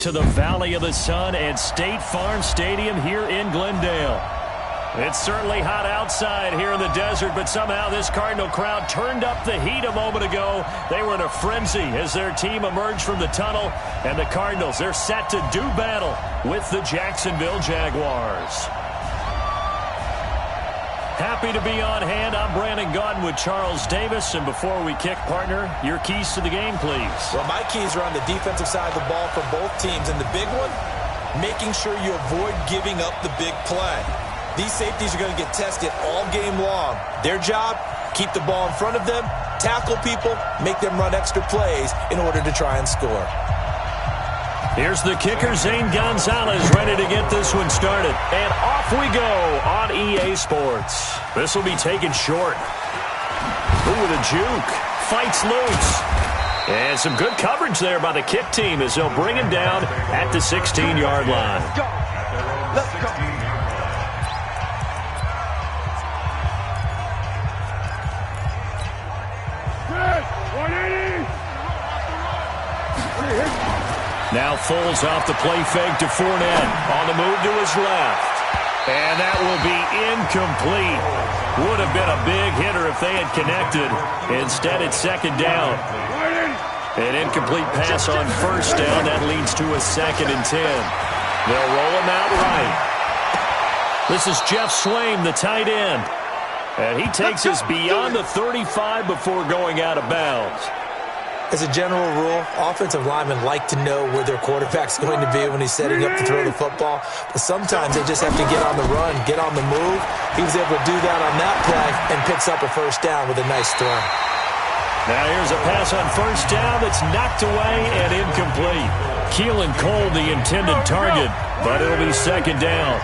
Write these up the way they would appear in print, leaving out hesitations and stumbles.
To the Valley of the Sun and State Farm Stadium here in Glendale. It's certainly hot outside here in the desert, but somehow this Cardinal crowd turned up the heat a moment ago. They were in a frenzy as their team emerged from the tunnel, and the Cardinals, they're set to do battle with the Jacksonville Jaguars. Happy to be on hand. I'm Brandon Gaudin with Charles Davis. And before we kick, partner, your keys to the game, please. Well, my keys are on the defensive side of the ball for both teams. And the big one, making sure you avoid giving up the big play. These safeties are going to get tested all game long. Their job, keep the ball in front of them, tackle people, make them run extra plays in order to try and score. Here's the kicker, Zane Gonzalez, ready to get this one started. And off we go on EA Sports. This will be taken short. Ooh, with a juke. Fights loose. And some good coverage there by the kick team as they'll bring him down at the 16-yard line. Let's go. Let's go. Now Foles off the play fake to Fournette. On the move to his left. And that will be incomplete. Would have been a big hitter if they had connected. Instead, it's second down. An incomplete pass on first down. That leads to a 2nd and 10. They'll roll him out right. This is Jeff Swaim, the tight end. And he takes us beyond the 35 before going out of bounds. As a general rule, offensive linemen like to know where their quarterback's going to be when he's setting up to throw the football. But sometimes they just have to get on the run, get on the move. He was able to do that on that play and picks up a first down with a nice throw. Now here's a pass on first down that's knocked away and incomplete. Keelan Cole, the intended target, but it'll be second down.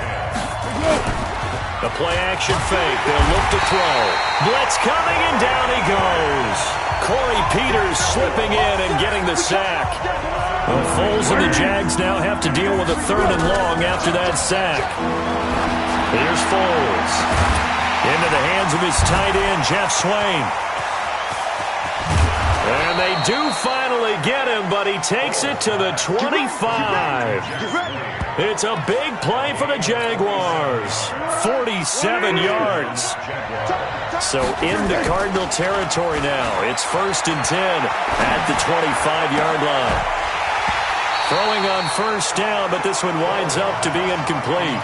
The play-action fake. They'll look to throw. Blitz coming, and down he goes. Corey Peters slipping in and getting the sack. Well, Foles and the Jags now have to deal with a 3rd and long after that sack. Here's Foles. Into the hands of his tight end, Jeff Swaim. And they do finally get him, but he takes it to the 25. It's a big play for the Jaguars. 47 yards. So into Cardinal territory now. It's 1st and 10 at the 25-yard line. Throwing on first down, but this one winds up to be incomplete.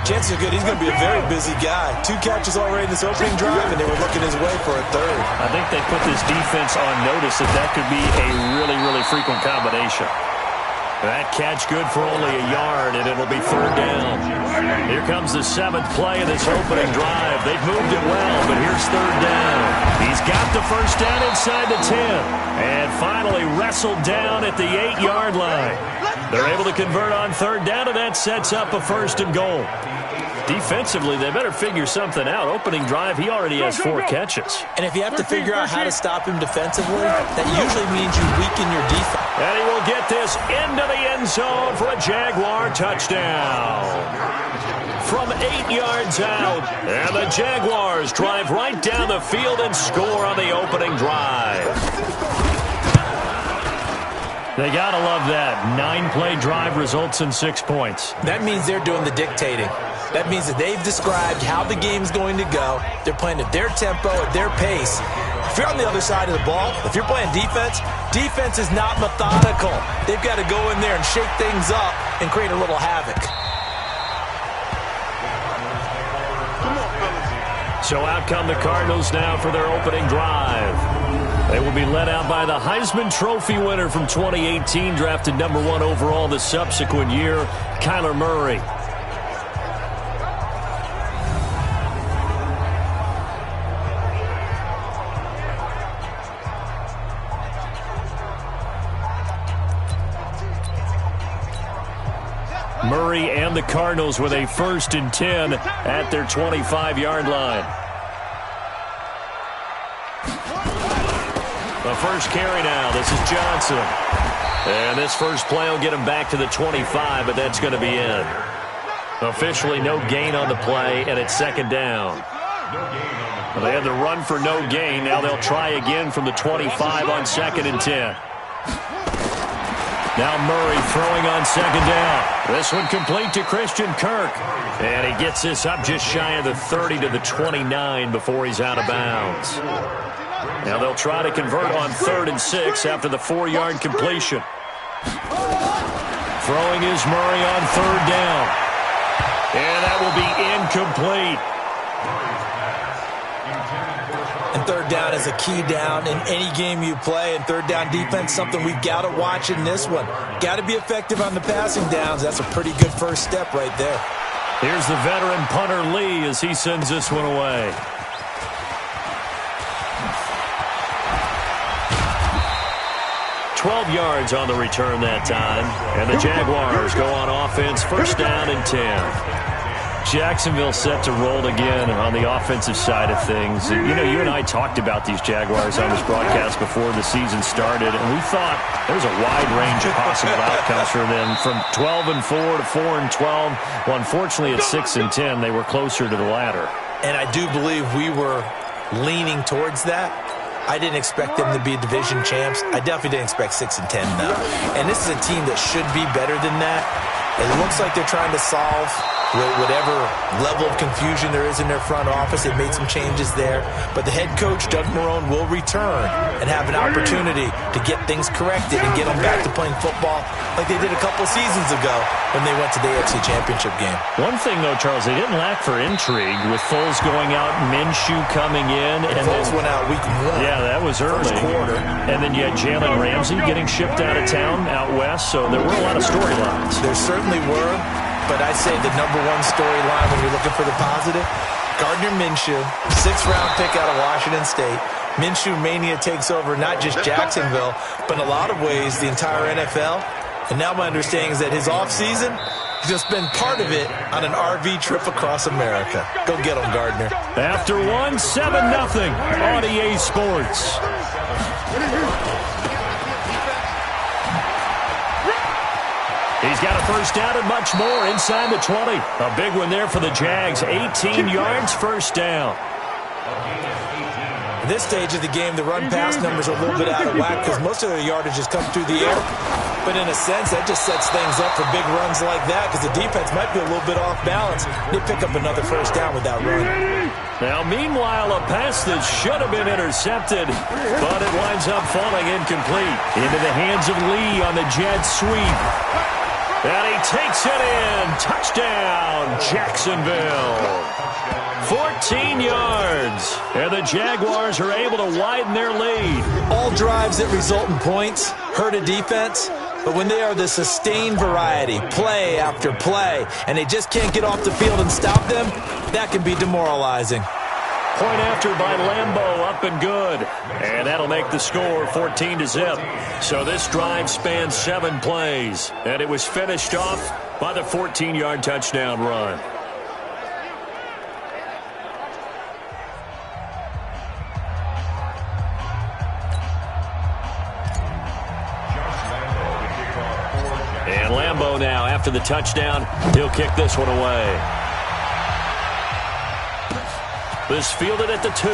Chances are good he's going to be a very busy guy. 2 catches already in this opening drive, and they were looking his way for a 3rd. I think they put this defense on notice that could be a really, really frequent combination. That catch good for only a yard, and it'll be 3rd down. Here comes the 7th play of this opening drive. They've moved it well, but here's 3rd down. He's got the first down inside the 10, and finally wrestled down at the 8-yard line. They're able to convert on 3rd down, and that sets up a 1st and goal. Defensively, they better figure something out. Opening drive, he already has 4 catches. And if you have to figure out how to stop him defensively, that usually means you weaken your defense. And he will get this into the end zone for a Jaguar touchdown. From 8 yards out, and the Jaguars drive right down the field and score on the opening drive. They got to love that. 9-play drive results in 6 points. That means they're doing the dictating. That means that they've described how the game's going to go. They're playing at their tempo, at their pace. If you're on the other side of the ball, if you're playing defense, defense is not methodical. They've got to go in there and shake things up and create a little havoc. So out come the Cardinals now for their opening drive. They will be led out by the Heisman Trophy winner from 2018, drafted number 1 overall the subsequent year, Kyler Murray. Murray and the Cardinals with a 1st and 10 at their 25-yard line. The first carry now. This is Johnson. And this first play will get him back to the 25, but that's going to be it. Officially no gain on the play, and it's 2nd down. Well, they had the run for no gain. Now they'll try again from the 25 on 2nd and 10. Now Murray throwing on second down. This one complete to Christian Kirk. And he gets this up just shy of the 30 to the 29 before he's out of bounds. Now they'll try to convert on 3rd and 6 after the 4-yard completion. Throwing is Murray on 3rd down. And that will be incomplete. And 3rd down is a key down in any game you play. And 3rd down defense, something we've got to watch in this one. Got to be effective on the passing downs. That's a pretty good first step right there. Here's the veteran punter Lee as he sends this one away. $12 yards on the return that time. And the Jaguars go on offense, 1st down and 10. Jacksonville set to roll again on the offensive side of things. And, you know, you and I talked about these Jaguars on this broadcast before the season started, and we thought there was a wide range of possible outcomes for them, from 12-4 to 4-12. Well, unfortunately, at 6-10, they were closer to the latter. And I do believe we were leaning towards that. I didn't expect them to be division champs. I definitely didn't expect 6-10, though. And this is a team that should be better than that. It looks like they're trying to solve whatever level of confusion there is in their front office. They made some changes there. But the head coach, Doug Marrone, will return and have an opportunity to get things corrected and get them back to playing football like they did a couple seasons ago when they went to the AFC Championship game. One thing, though, Charles, they didn't lack for intrigue with Foles going out, Minshew coming in. And Foles went out week 1. Yeah, that was early. First quarter. And then you had Jalen Ramsey getting shipped out of town out west, so there were a lot of storylines. There certainly were. But I say the number one storyline when you're looking for the positive, Gardner Minshew, 6th-round pick out of Washington State. Minshew mania takes over not just Jacksonville, but in a lot of ways the entire NFL. And now my understanding is that his offseason, he's going to spend part of it on an RV trip across America. Go get him, Gardner. After 1, 7-0 on EA Sports. He's got a 1st down and much more inside the 20. A big one there for the Jags. 18 yards, 1st down. At this stage of the game, the run-pass numbers are a little bit out of whack because most of their yardage has come through the air. But in a sense, that just sets things up for big runs like that because the defense might be a little bit off balance. They pick up another 1st down with that run. Now, meanwhile, a pass that should have been intercepted, but it winds up falling incomplete into the hands of Lee on the jet sweep. And he takes it in. Touchdown, Jacksonville. 14 yards. And the Jaguars are able to widen their lead. All drives that result in points hurt a defense. But when they are the sustained variety, play after play, and they just can't get off the field and stop them, that can be demoralizing. Point after by Lambeau, up and good. And that'll make the score 14-0. So this drive spans 7 plays. And it was finished off by the 14-yard touchdown run. And Lambeau now, after the touchdown, he'll kick this one away. This fielded at the 2.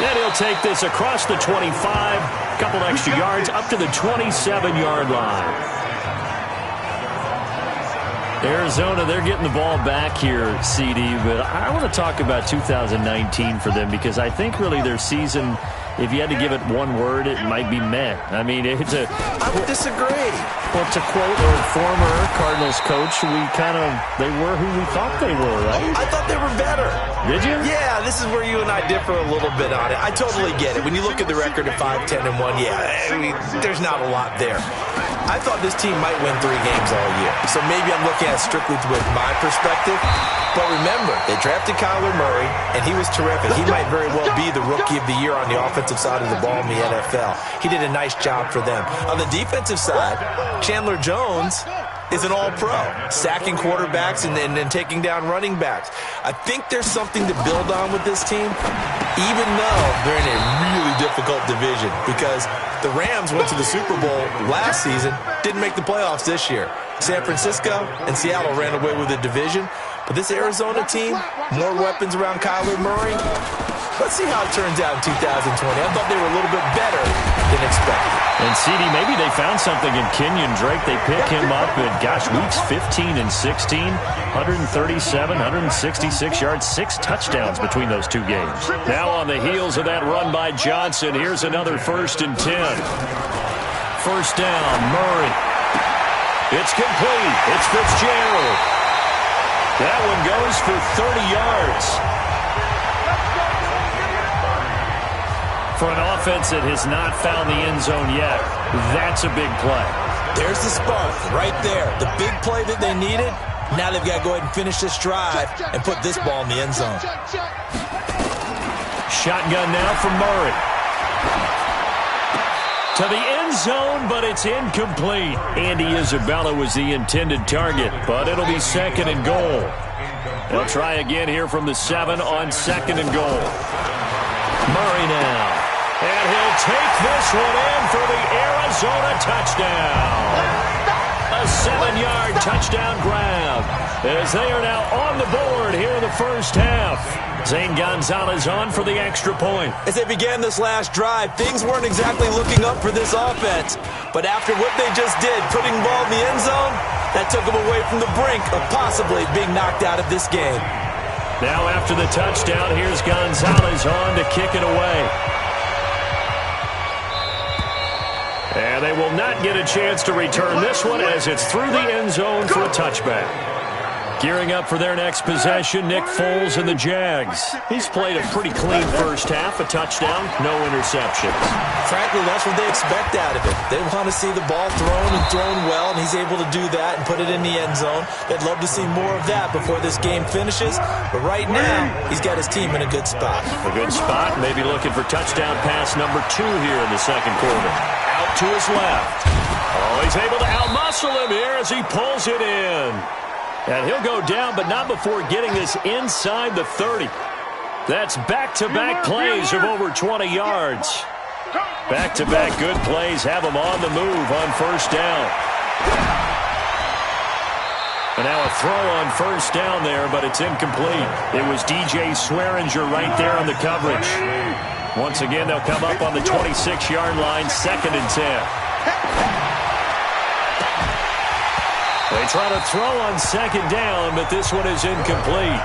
And he'll take this across the 25. Couple extra yards up to the 27-yard line. Arizona, they're getting the ball back here, CD. But I want to talk about 2019 for them because I think really their season, if you had to give it one word, it might be meh. I mean, it's a... I would disagree. Well, to quote a former Cardinals coach, they were who we thought they were, right? I thought they were better. Did you? Yeah, this is where you and I differ a little bit on it. I totally get it. When you look at the record of 5-10-1, there's not a lot there. I thought this team might win 3 games all year. So maybe I'm looking at it strictly with my perspective. But remember, they drafted Kyler Murray, and he was terrific. He might very well be the rookie of the year on the offensive side of the ball in the NFL. He did a nice job for them. On the defensive side, Chandler Jones is an all-pro, sacking quarterbacks and then taking down running backs. I think there's something to build on with this team, even though they're in a really difficult division because the Rams went to the Super Bowl last season, didn't make the playoffs this year. San Francisco and Seattle ran away with the division. But this Arizona team, more weapons around Kyler Murray, Let's see how it turns out in 2020. I thought they were a little bit better than expected. And, CD, maybe they found something in Kenyon Drake. They pick him up in, weeks 15 and 16, 137, 166 yards, 6 touchdowns between those 2 games. Now on the heels of that run by Johnson, here's another 1st and 10. First down, Murray. It's complete. It's Fitzgerald. That one goes for 30 yards. For an offense that has not found the end zone yet, that's a big play. There's the spark right there. The big play that they needed. Now they've got to go ahead and finish this drive and put this ball in the end zone. Shotgun now for Murray. To the end zone, but it's incomplete. Andy Isabella was the intended target, but it'll be 2nd and goal. They'll try again here from the 7 on 2nd and goal. Murray now. And he'll take this one in for the Arizona touchdown. A 7-yard touchdown grab as they are now on the board here in the first half. Zane Gonzalez on for the extra point. As they began this last drive, things weren't exactly looking up for this offense. But after what they just did, putting the ball in the end zone, that took them away from the brink of possibly being knocked out of this game. Now after the touchdown, here's Gonzalez on to kick it away. And they will not get a chance to return this one as it's through the end zone for a touchback. Gearing up for their next possession, Nick Foles and the Jags. He's played a pretty clean first half, a touchdown, no interceptions. Frankly, that's what they expect out of it. They want to see the ball thrown well, and he's able to do that and put it in the end zone. They'd love to see more of that before this game finishes. But right now, he's got his team in a good spot. A good spot, maybe looking for touchdown pass number 2 here in the second quarter. Out to his left. Oh, he's able to outmuscle him here as he pulls it in. And he'll go down, but not before getting this inside the 30. That's back-to-back plays of over 20 yards. Back-to-back good plays have him on the move on first down. And now a throw on first down there, but it's incomplete. It was DJ Swearinger right there on the coverage. Once again, they'll come up on the 26-yard line, 2nd and 10. They try to throw on 2nd down, but this one is incomplete.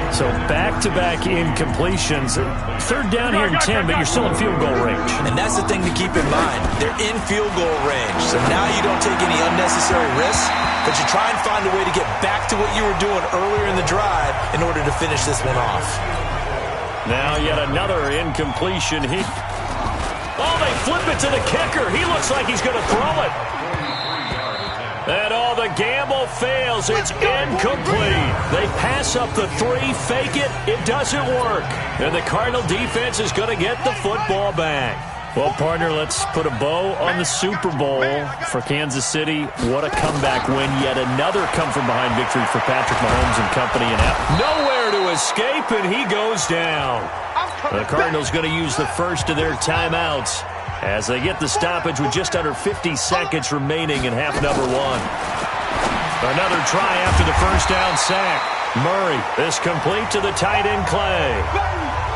So back-to-back incompletions. 3rd down here and 10, but you're still in field goal range. And that's the thing to keep in mind. They're in field goal range. So now you don't take any unnecessary risks, but you try and find a way to get back to what you were doing earlier in the drive in order to finish this one off. Now yet another incompletion. Oh, they flip it to the kicker. He looks like he's going to throw it. And the gamble fails. It's incomplete. They pass up the 3, fake it. It doesn't work. And the Cardinal defense is going to get the football back. Well, partner, let's put a bow on the Super Bowl for Kansas City. What a comeback win. Yet another come-from-behind victory for Patrick Mahomes and company. And nowhere to escape, and he goes down. The Cardinals going to use the first of their timeouts as they get the stoppage with just under 50 seconds remaining in half number 1. Another try after the first down sack. Murray is complete to the tight end Clay.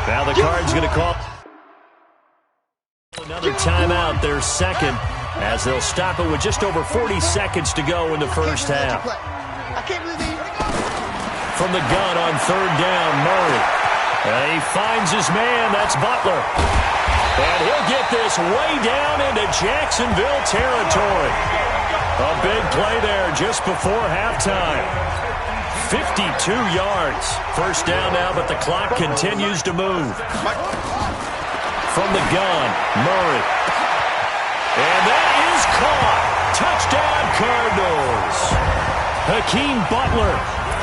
Now the Cards going to call another timeout, their 2nd, as they'll stop it with just over 40 seconds to go in the first half. From the gun on 3rd down, Murray. And he finds his man, that's Butler. And he'll get this way down into Jacksonville territory. A big play there just before halftime. 52 yards. First down now, but the clock continues to move. From the gun, Murray. And that is caught. Touchdown, Cardinals. Hakeem Butler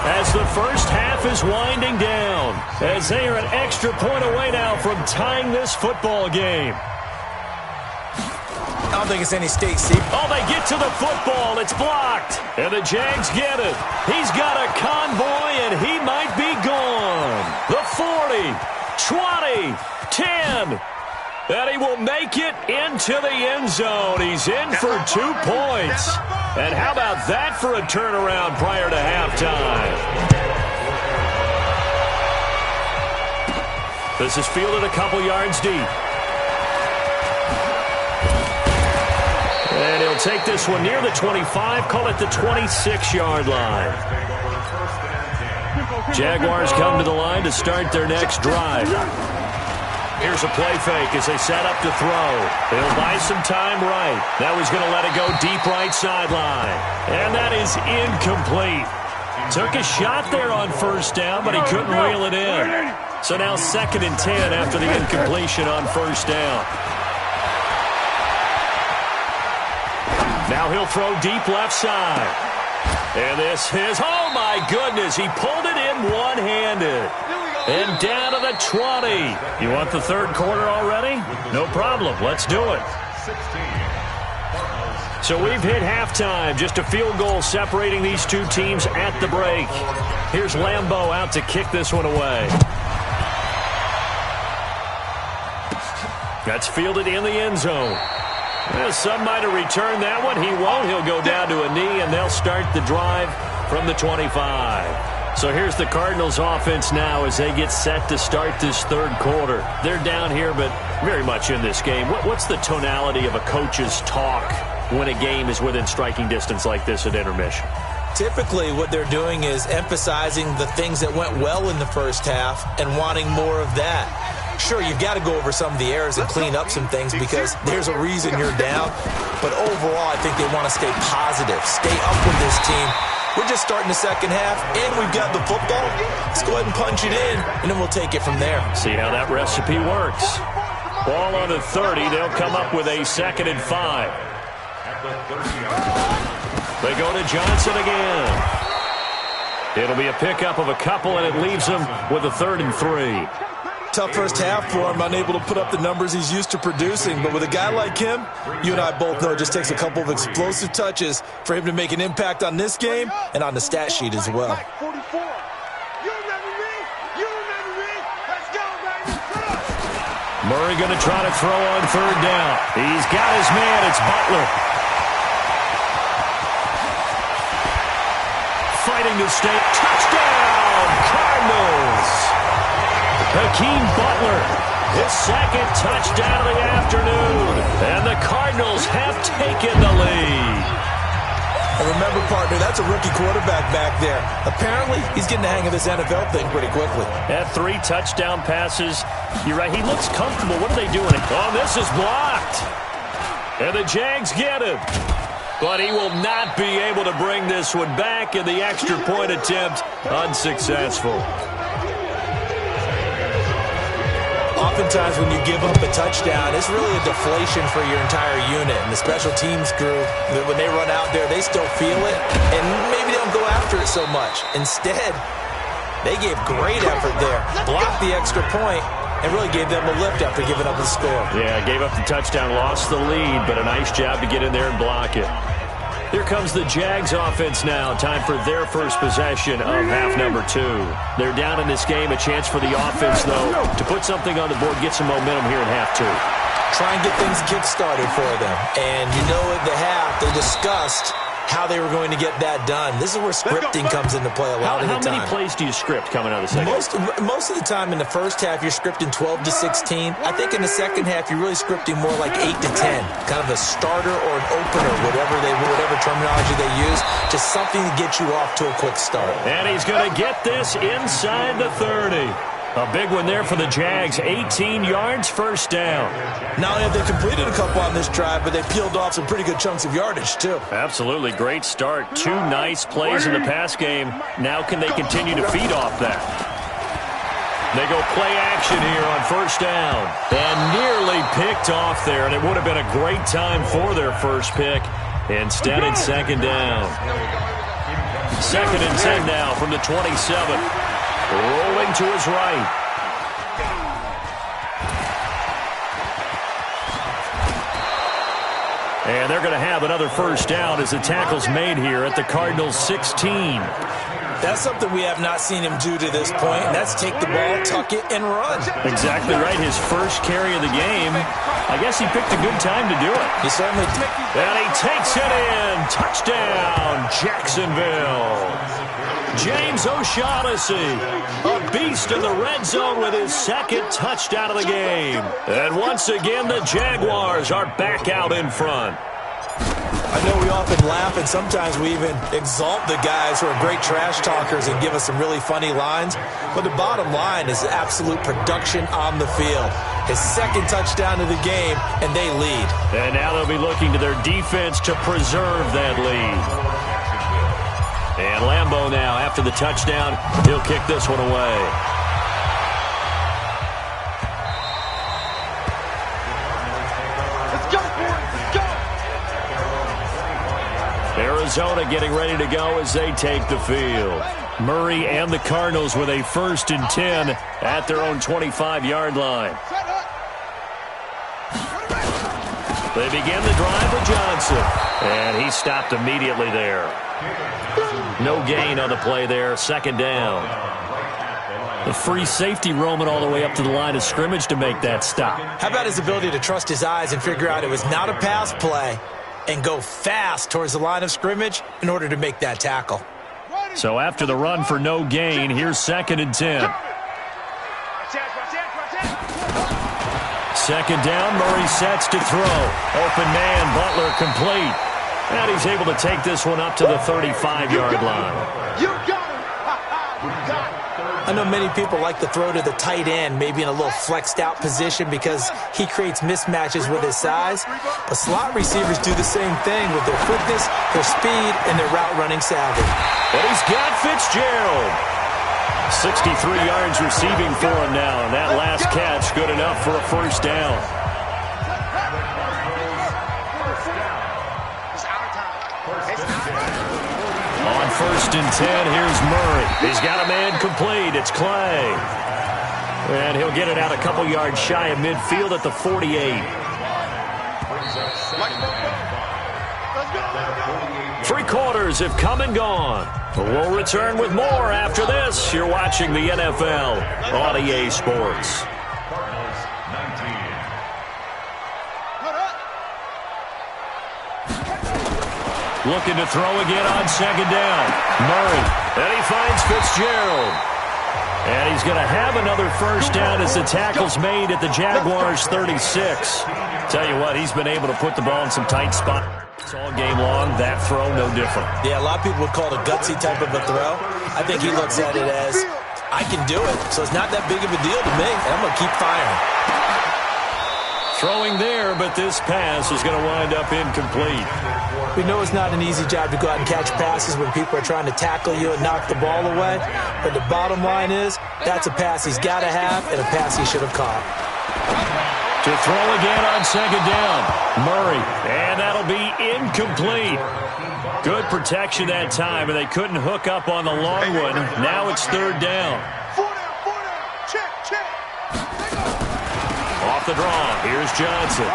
as the first half is winding down. As they are an extra point away now from tying this football game. I don't think it's any state secret. Oh, they get to the football. It's blocked. And the Jags get it. He's got a convoy, and he might be gone. The 40, 20, 10. And he will make it into the end zone. He's in for 2 points. And how about that for a turnaround prior to halftime? This is fielded a couple yards deep. And he'll take this one near the 25, call it the 26-yard line. Jaguars come to the line to start their next drive. Here's a play fake as they set up to throw. They'll buy some time right. Now he's going to let it go deep right sideline. And that is incomplete. Took a shot there on first down, but he couldn't reel it in. So now 2nd and 10 after the incompletion on first down. Now he'll throw deep left side. And this is, oh my goodness, he pulled it in one-handed. And down to the 20. You want the third quarter already? No problem. Let's do it. So we've hit halftime. Just a field goal separating these two teams at the break. Here's Lambeau out to kick this one away. That's fielded in the end zone. Well, some might have returned that one. He won't. He'll go down to a knee, and they'll start the drive from the 25. So here's the Cardinals offense now as they get set to start this third quarter. They're down here, but very much in this game. What's the tonality of a coach's talk when a game is within striking distance like this at intermission? Typically, what they're doing is emphasizing the things that went well in the first half and wanting more of that. Sure, you've got to go over some of the errors and clean up some things because there's a reason you're down. But overall, I think they want to stay positive, stay up with this team. We're just starting the second half, and we've got the football. Let's go ahead and punch it in, and then we'll take it from there. See how that recipe works. Ball on the 30. They'll come up with a 2nd and 5. They go to Johnson again. It'll be a pickup of a couple, and it leaves him with a 3rd and 3. Tough first half for him, unable to put up the numbers he's used to producing. But with a guy like him, you and I both know it just takes a couple of explosive touches for him to make an impact on this game and on the stat sheet as well. Murray going to try to throw on 3rd down. He's got his man. It's Butler. Fighting to stay. Touchdown, Cardinals. Hakeem Butler, his 2nd touchdown of the afternoon. And the Cardinals have taken the lead. And remember, partner, that's a rookie quarterback back there. Apparently, he's getting the hang of this NFL thing pretty quickly. Had 3 touchdown passes. You're right, he looks comfortable. What are they doing? Oh, this is blocked. And the Jags get him. But he will not be able to bring this one back, and the extra point attempt unsuccessful. Oftentimes when you give up a touchdown, it's really a deflation for your entire unit. And the special teams crew, when they run out there, they still feel it. And maybe they don't go after it so much. Instead, they gave great effort there. Blocked the extra point and really gave them a lift after giving up the score. Yeah, gave up the touchdown, lost the lead, but a nice job to get in there and block it. Here comes the Jags offense now. Time for their first possession of half number 2. They're down in this game. A chance for the offense, though, to put something on the board, get some momentum here in half 2. Try and get things kick-started for them. And you know at the half, they discussed how they were going to get that done. This is where scripting comes into play a lot of the time. How many plays do you script coming out of the second? Most of the time in the first half, you're scripting 12 to 16. I think in the second half, you're really scripting more like 8 to 10. Kind of a starter or an opener, whatever terminology they use. Just something to get you off to a quick start. And he's going to get this inside the 30. A big one there for the Jags. 18 yards, first down. Not only have they completed a couple on this drive, but they peeled off some pretty good chunks of yardage, too. Absolutely. Great start. 2 nice plays in the pass game. Now can they continue to feed off that? They go play action here on first down. And nearly picked off there, and it would have been a great time for their first pick. Instead, it's 2nd down. 2nd and 10 now from the 27. Rolling to his right. And they're going to have another first down as the tackle's made here at the Cardinals' 16. That's something we have not seen him do to this point, and that's take the ball, tuck it, and run. Exactly right. His first carry of the game. I guess he picked a good time to do it. He certainly did. And he takes it in. Touchdown, Jacksonville. James O'Shaughnessy, a beast in the red zone with his second touchdown of the game. And once again, the Jaguars are back out in front. I know we often laugh, and sometimes we even exalt the guys who are great trash talkers and give us some really funny lines. But the bottom line is absolute production on the field. His second touchdown of the game, and they lead. And now they'll be looking to their defense to preserve that lead. And Lambeau now, after the touchdown, he'll kick this one away. Arizona getting ready to go as they take the field. Murray and the Cardinals with a 1st and 10 at their own 25-yard line. They begin the drive with Johnson. And he stopped immediately there. No gain on the play there. 2nd down. The free safety roaming all the way up to the line of scrimmage to make that stop. How about his ability to trust his eyes and figure out it was not a pass play and go fast towards the line of scrimmage in order to make that tackle. So after the run for no gain, here's 2nd and 10. 2nd down, Murray sets to throw. Open man, Butler complete. And he's able to take this one up to the 35-yard line. You got him! You got him! I know many people like to throw to the tight end, maybe in a little flexed out position because he creates mismatches with his size. But slot receivers do the same thing with their quickness, their speed, and their route running savvy. But he's got Fitzgerald. 63 yards receiving for him now, and that last catch good enough for a 1st down. On 1st and 10, here's Murray. He's got a man complete. It's Clay. And he'll get it out a couple yards shy of midfield at the 48. 3 quarters have come and gone. We'll return with more after this. You're watching the NFL on EA Sports. Looking to throw again on 2nd down. Murray. And he finds Fitzgerald. And he's going to have another 1st down as the tackle's made at the Jaguars' 36. Tell you what, he's been able to put the ball in some tight spots all game long. That throw, no different. Yeah, a lot of people would call it a gutsy type of a throw. I think he looks at it as, I can do it, so it's not that big of a deal to me, and I'm going to keep firing. Throwing there, but this pass is going to wind up incomplete. We know it's not an easy job to go out and catch passes when people are trying to tackle you and knock the ball away. But the bottom line is, that's a pass he's got to have and a pass he should have caught. To throw again on 2nd down. Murray, and that'll be incomplete. Good protection that time, and they couldn't hook up on the long one. Now it's 3rd down. Check. Off the draw, here's Johnson.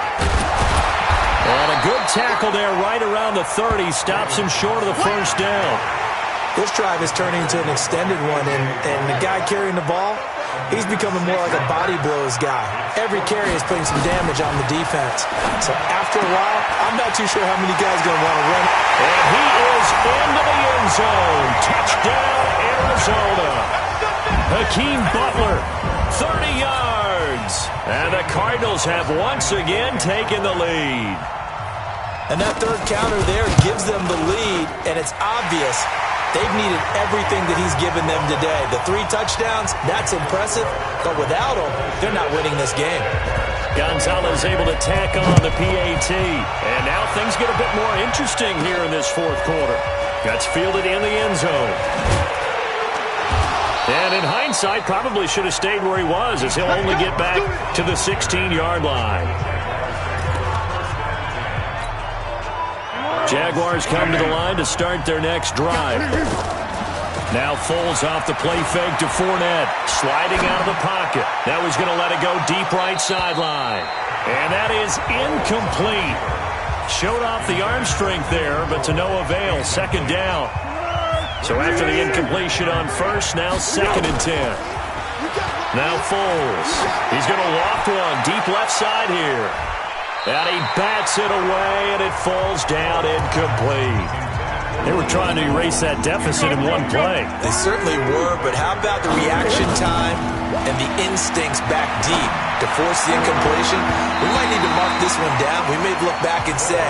And a good tackle there right around the 30. Stops him short of the 1st down. This drive is turning into an extended one, and the guy carrying the ball, he's becoming more like a body blows guy. Every carry is putting some damage on the defense. So after a while, I'm not too sure how many guys are going to want to run. And he is into the end zone. Touchdown, Arizona. Hakeem Butler, 30 yards. And the Cardinals have once again taken the lead. And that 3rd counter there gives them the lead, and it's obvious they've needed everything that he's given them today. The 3 touchdowns, that's impressive, but without him, they're not winning this game. Gonzalez able to tack on the PAT. And now things get a bit more interesting here in this 4th quarter. Gets fielded in the end zone. And in hindsight, probably should have stayed where he was, as he'll only get back to the 16-yard line. Jaguars come to the line to start their next drive. Now Foles off the play fake to Fournette. Sliding out of the pocket. Now he's going to let it go deep right sideline. And that is incomplete. Showed off the arm strength there, but to no avail. 2nd down. So after the incompletion on first, now 2nd and 10. Now Foles. He's going to loft one deep left side here. And he bats it away, and it falls down incomplete. They were trying to erase that deficit in one play. They certainly were, but how about the reaction time and the instincts back deep to force the incompletion? We might need to mark this one down. We may look back and say,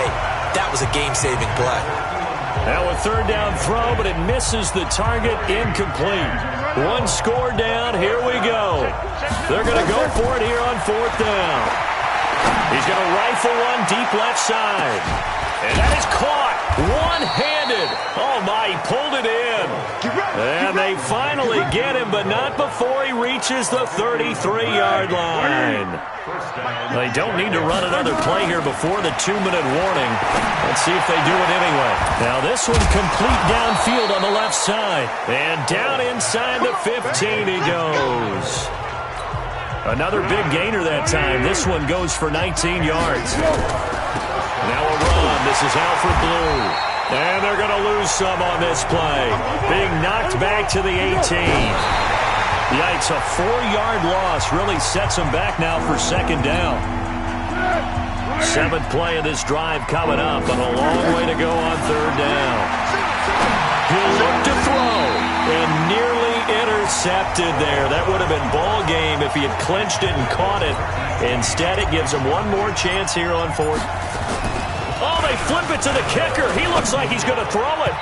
that was a game-saving play. Now a 3rd down throw, but it misses the target, incomplete. 1 score down, here we go. They're going to go for it here on 4th down. He's going to rifle one deep left side. And that is caught one-handed. Oh, my, he pulled it in. And they finally get him, but not before he reaches the 33-yard line. They don't need to run another play here before the 2-minute warning. Let's see if they do it anyway. Now this one complete downfield on the left side. And down inside the 15 he goes. Another big gainer that time. This one goes for 19 yards. Now a run. This is Alfred Blue. And they're going to lose some on this play. Being knocked back to the 18. Yikes, a 4-yard loss really sets them back now for 2nd down. 7th play of this drive coming up, and a long way to go on 3rd down. He'll look to throw, and nearly intercepted there. That would have been ball game if he had clinched it and caught it. Instead, it gives him one more chance here on 4th. Oh, they flip it to the kicker. He looks like he's going to throw it.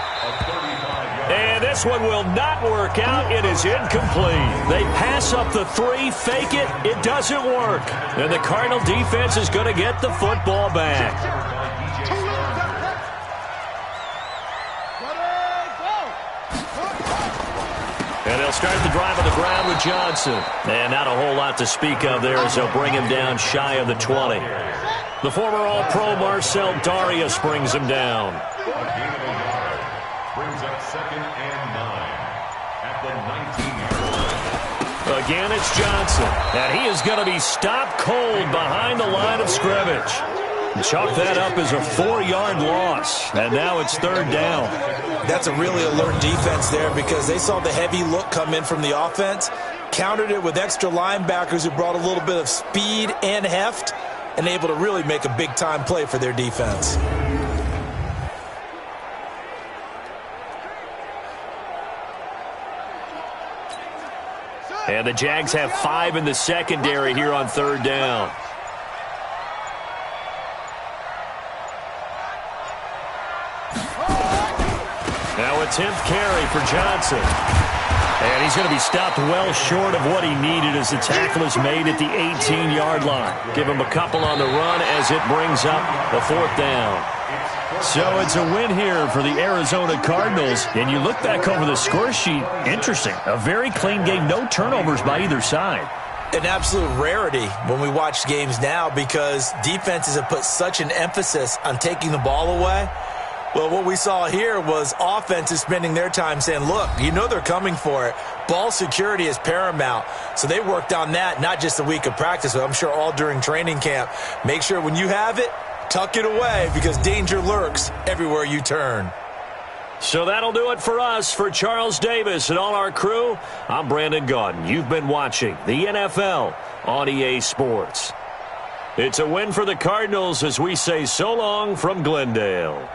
And this one will not work out. It is incomplete. They pass up the 3, fake it. It doesn't work. And the Cardinal defense is going to get the football back. And they'll start the drive on the ground with Johnson. And not a whole lot to speak of there as they'll bring him down shy of the 20. The former All-Pro Marcel Darius brings him down. Brings up 2nd and 9 at the 19-yard line. Again, it's Johnson. And he is going to be stopped cold behind the line of scrimmage. Chalk that up as a 4-yard loss. And now it's 3rd down. That's a really alert defense there because they saw the heavy look come in from the offense, countered it with extra linebackers who brought a little bit of speed and heft, and able to really make a big-time play for their defense. And the Jags have 5 in the secondary here on 3rd down. Now a 10th carry for Johnson. And he's going to be stopped well short of what he needed as the tackle is made at the 18-yard line. Give him a couple on the run as it brings up the 4th down. So it's a win here for the Arizona Cardinals. And you look back over the score sheet, interesting. A very clean game, no turnovers by either side. An absolute rarity when we watch games now because defenses have put such an emphasis on taking the ball away. Well, what we saw here was offenses spending their time saying, look, you know they're coming for it. Ball security is paramount. So they worked on that, not just a week of practice, but I'm sure all during training camp. Make sure when you have it, tuck it away because danger lurks everywhere you turn. So that'll do it for us. For Charles Davis and all our crew, I'm Brandon Gaudin. You've been watching the NFL on EA Sports. It's a win for the Cardinals as we say so long from Glendale.